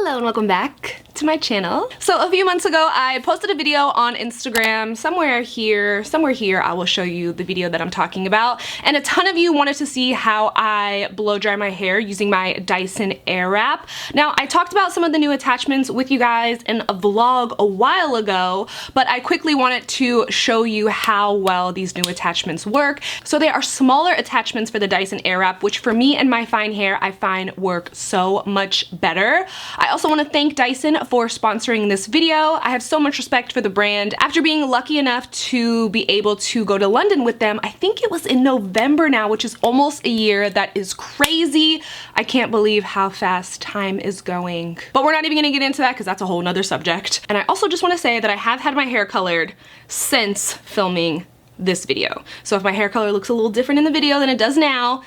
Hello and welcome back to my channel. So a few months ago I posted a video on Instagram, somewhere here, I will show you the video that I'm talking about, and a ton of you wanted to see how I blow dry my hair using my Dyson Airwrap. Now I talked about some of the new attachments with you guys in a vlog a while ago, but I quickly wanted to show you how well these new attachments work. So they are smaller attachments for the Dyson Airwrap, which for me and my fine hair I find work so much better. I also want to thank Dyson for sponsoring this video. I have so much respect for the brand. After being lucky enough to be able to go to London with them, I think it was in November now, which is almost a year. That is crazy. I can't believe how fast time is going. But we're not even gonna get into that because that's a whole nother subject. And I also just want to say that I have had my hair colored since filming this video. So if my hair color looks a little different in the video than it does now,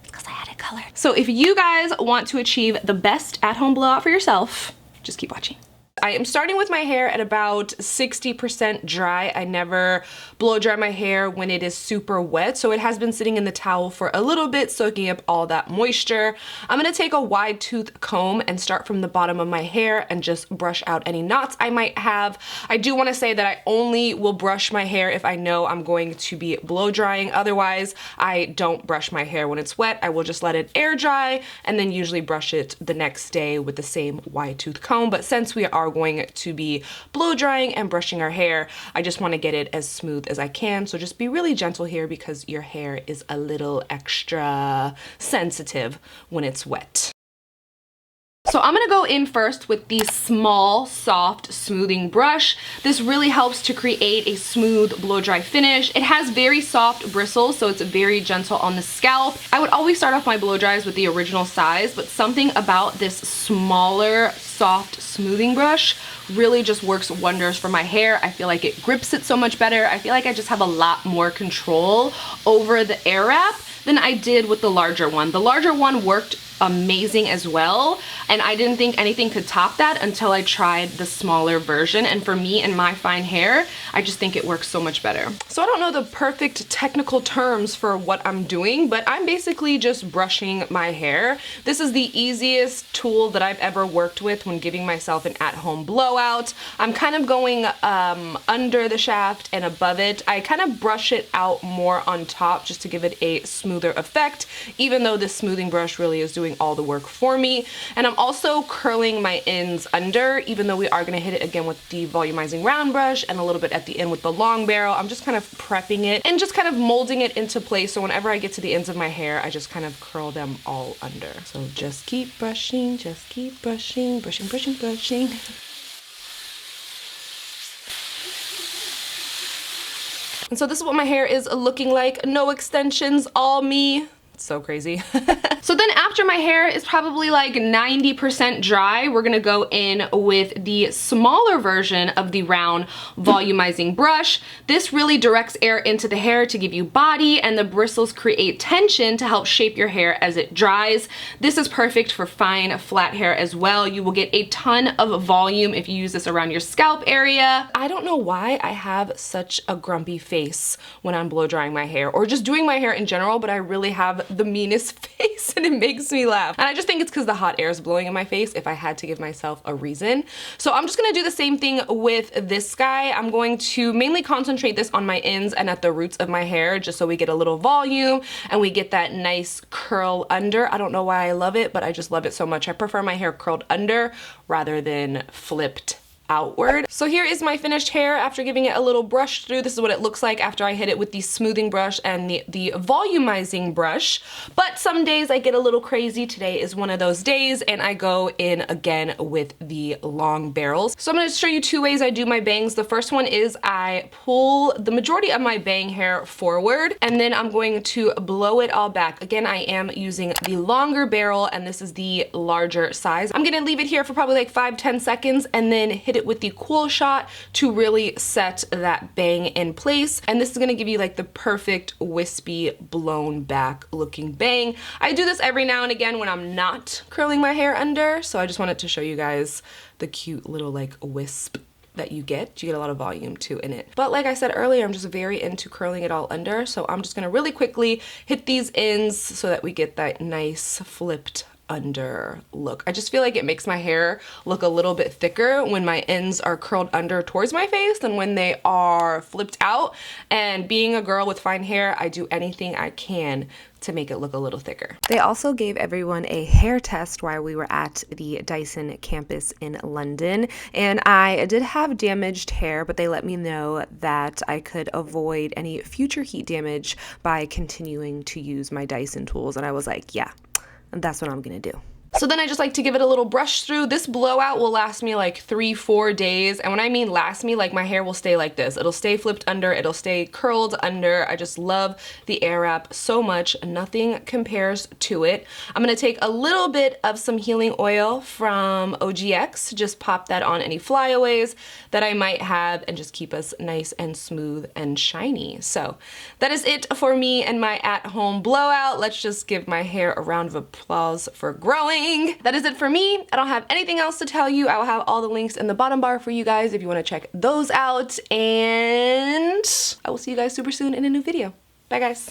because I had it colored. So if you guys want to achieve the best at-home blowout for yourself, just keep watching. I am starting with my hair at about 60% dry. I never blow dry my hair when it is super wet, so it has been sitting in the towel for a little bit, soaking up all that moisture. I'm gonna take a wide tooth comb and start from the bottom of my hair and just brush out any knots I might have. I do wanna say that I only will brush my hair if I know I'm going to be blow drying. Otherwise, I don't brush my hair when it's wet. I will just let it air dry and then usually brush it the next day with the same wide tooth comb. But since we are going to be blow drying and brushing our hair, I just want to get it as smooth as I can. So just be really gentle here because your hair is a little extra sensitive when it's wet. So I'm gonna go in first with the small, soft smoothing brush. This really helps to create a smooth blow dry finish. It has very soft bristles, so it's very gentle on the scalp. I would always start off my blow dries with the original size, but something about this smaller, soft smoothing brush really just works wonders for my hair. I feel like it grips it so much better. I feel like I just have a lot more control over the Airwrap than I did with the larger one. The larger one worked amazing as well, and I didn't think anything could top that until I tried the smaller version. And for me and my fine hair, I just think it works so much better. So I don't know the perfect technical terms for what I'm doing, but I'm basically just brushing my hair. This is the easiest tool that I've ever worked with when giving myself an at-home blowout. I'm kind of going under the shaft and above it. I kind of brush it out more on top just to give it a smoother effect, even though this smoothing brush really is doing all the work for me. And I'm also curling my ends under, even though we are going to hit it again with the volumizing round brush and a little bit at the end with the long barrel. I'm just kind of prepping it and just kind of molding it into place, so whenever I get to the ends of my hair, I just kind of curl them all under. So just keep brushing, brushing, brushing, brushing. And so this is what my hair is looking like. No extensions, all me. So crazy. So then after my hair is probably like 90% dry, we're gonna go in with the smaller version of the round volumizing brush. This really directs air into the hair to give you body, and the bristles create tension to help shape your hair as it dries. This is perfect for fine, flat hair as well. You will get a ton of volume if you use this around your scalp area. I don't know why I have such a grumpy face when I'm blow drying my hair or just doing my hair in general, but I really have the meanest face and it makes me laugh. And I just think it's because the hot air is blowing in my face, if I had to give myself a reason. So I'm just gonna do the same thing with this guy. I'm going to mainly concentrate this on my ends and at the roots of my hair, just so we get a little volume and we get that nice curl under. I don't know why I love it, but I just love it so much. I prefer my hair curled under rather than flipped outward. So here is my finished hair after giving it a little brush through. This is what it looks like after I hit it with the smoothing brush and the volumizing brush. But some days I get a little crazy. Today is one of those days, and I go in again with the long barrels. So I'm going to show you two ways I do my bangs. The first one is I pull the majority of my bang hair forward, and then I'm going to blow it all back. Again, I am using the longer barrel, and this is the larger size. I'm going to leave it here for probably like 5-10 seconds and then hit it with the cool shot to really set that bang in place. And this is gonna give you like the perfect wispy blown back looking bang. I do this every now and again when I'm not curling my hair under, so I just wanted to show you guys the cute little like wisp that you get. You get a lot of volume too in it. But like I said earlier, I'm just very into curling it all under, so I'm just gonna really quickly hit these ends so that we get that nice flipped under look. I just feel like it makes my hair look a little bit thicker when my ends are curled under towards my face than when they are flipped out. And being a girl with fine hair, I do anything I can to make it look a little thicker. They also gave everyone a hair test while we were at the Dyson campus in London, and I did have damaged hair, but they let me know that I could avoid any future heat damage by continuing to use my Dyson tools, and I was like, yeah, that's what I'm gonna do. So then I just like to give it a little brush through. This blowout will last me like 3-4 days. And when I mean last me, like my hair will stay like this. It'll stay flipped under, it'll stay curled under. I just love the Airwrap so much. Nothing compares to it. I'm gonna take a little bit of some healing oil from OGX, just pop that on any flyaways that I might have and just keep us nice and smooth and shiny. So that is it for me and my at-home blowout. Let's just give my hair a round of applause for growing. That is it for me. I don't have anything else to tell you. I will have all the links in the bottom bar for you guys if you want to check those out. And I will see you guys super soon in a new video. Bye guys.